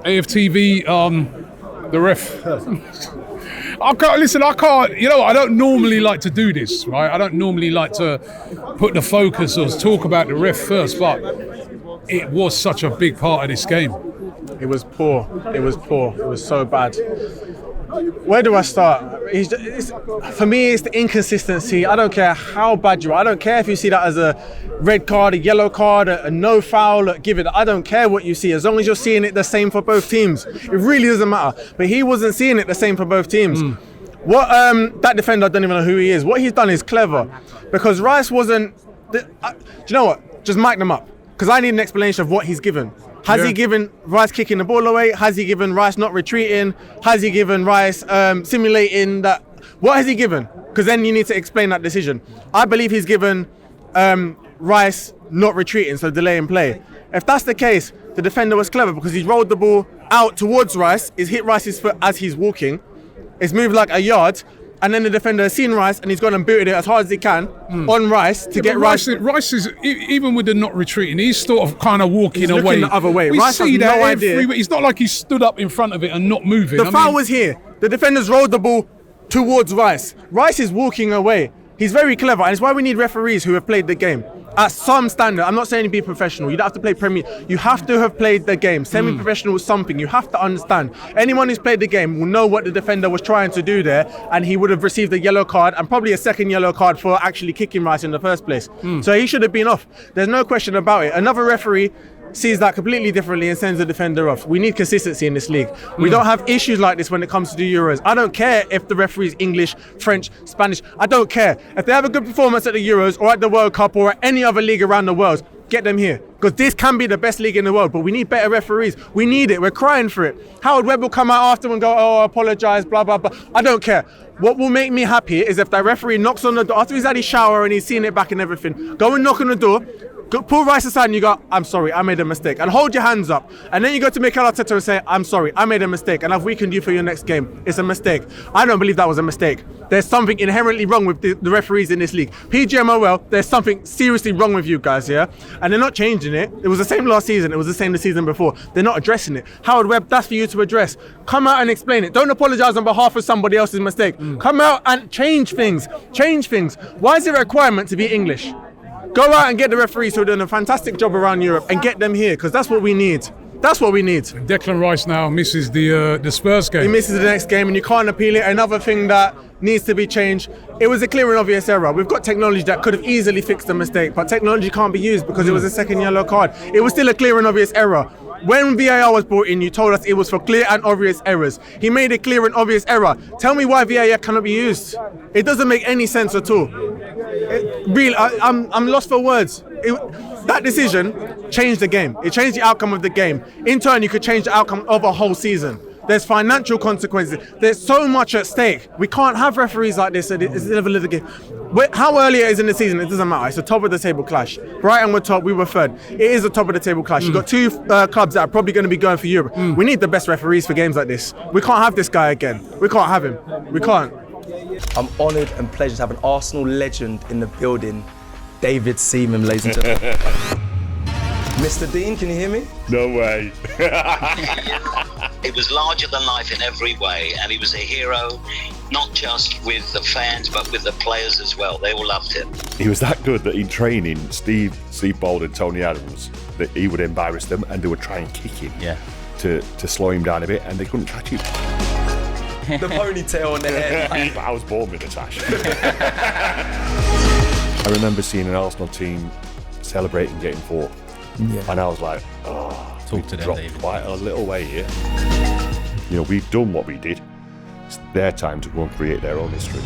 AFTV, the ref. I can't, I don't normally like to do this, right? I don't normally like to put the focus or talk about the ref first, but it was such a big part of this game. It was poor. It was so bad. Where do I start? For me, it's the inconsistency. I don't care how bad you are. I don't care if you see that as a red card, a yellow card, a no foul, give it. I don't care what you see, as long as you're seeing it the same for both teams. It really doesn't matter. But he wasn't seeing it the same for both teams. What that defender, I don't even know who he is. What he's done is clever, because Rice wasn't. Do you know what? Just mic them up, because I need an explanation of what he's given. Has he given Rice kicking the ball away? Has he given Rice not retreating? Has he given Rice simulating that? What has he given? Because then you need to explain that decision. I believe he's given Rice not retreating, so delaying play. If that's the case, the defender was clever, because he's rolled the ball out towards Rice, he's hit Rice's foot as he's walking, it's moved like a yard, and then the defender has seen Rice and he's gone and booted it as hard as he can on Rice to get Rice. Rice is, even with the not retreating, he's sort of kind of walking away. Looking the other way. We Rice see has that no idea. It's not like he stood up in front of it and not moving. The foul was here. The defenders rolled the ball towards Rice. Rice is walking away. He's very clever, and it's why we need referees who have played the game at some standard. I'm not saying to be professional. You don't have to play Premier. You have to have played the game. Semi-professional is something. You have to understand. Anyone who's played the game will know what the defender was trying to do there, and he would have received a yellow card and probably a second yellow card for actually kicking Rice in the first place. So he should have been off. There's no question about it. Another referee sees that completely differently and sends the defender off. We need consistency in this league. We don't have issues like this when it comes to the Euros. I don't care if the referee's English, French, Spanish. I don't care. If they have a good performance at the Euros or at the World Cup or at any other league around the world, get them here. Because this can be the best league in the world, but we need better referees. We need it. We're crying for it. Howard Webb will come out after and go, oh, I apologise, blah, blah, blah. I don't care. What will make me happy is if that referee knocks on the door, after he's had his shower and he's seen it back and everything, go and knock on the door, pull Rice aside and you go, I'm sorry, I made a mistake. And hold your hands up. And then you go to Mikel Arteta and say, I'm sorry, I made a mistake and I've weakened you for your next game. It's a mistake. I don't believe that was a mistake. There's something inherently wrong with the referees in this league. PGMOL, there's something seriously wrong with you guys, yeah? And they're not changing it. It was the same last season. It was the same the season before. They're not addressing it. Howard Webb, that's for you to address. Come out and explain it. Don't apologise on behalf of somebody else's mistake. Come out and change things. Change things. Why is it a requirement to be English? Go out and get the referees who are doing a fantastic job around Europe and get them here, because that's what we need. That's what we need. Declan Rice now misses the Spurs game. He misses the next game and you can't appeal it. Another thing that needs to be changed, it was a clear and obvious error. We've got technology that could have easily fixed the mistake, but technology can't be used because it was a second yellow card. It was still a clear and obvious error. When VAR was brought in, you told us it was for clear and obvious errors. He made a clear and obvious error. Tell me why VAR cannot be used. It doesn't make any sense at all. I'm lost for words. That decision changed the game. It changed the outcome of the game. In turn, you could change the outcome of a whole season. There's financial consequences. There's so much at stake. We can't have referees like this at this level of the game. How early it is in the season, it doesn't matter. It's a top of the table clash. Brighton were top, we were third. It is a top of the table clash. You've got two clubs that are probably going to be going for Europe. We need the best referees for games like this. We can't have this guy again. We can't have him. We can't. I'm honoured and pleased to have an Arsenal legend in the building, David Seaman, ladies and gentlemen. Mr. Dean, can you hear me? No way. It was larger than life in every way, and he was a hero, not just with the fans, but with the players as well. They all loved him. He was that good that in training, Steve Bold and Tony Adams, that he would embarrass them and they would try and kick him to slow him down a bit, and they couldn't catch him. The ponytail on the head. I was born with a tash. I remember seeing an Arsenal team celebrating getting fourth. And I was like, talk to them, dropped David. quite a little way here. You know, we've done what we did. It's their time to go and create their own history.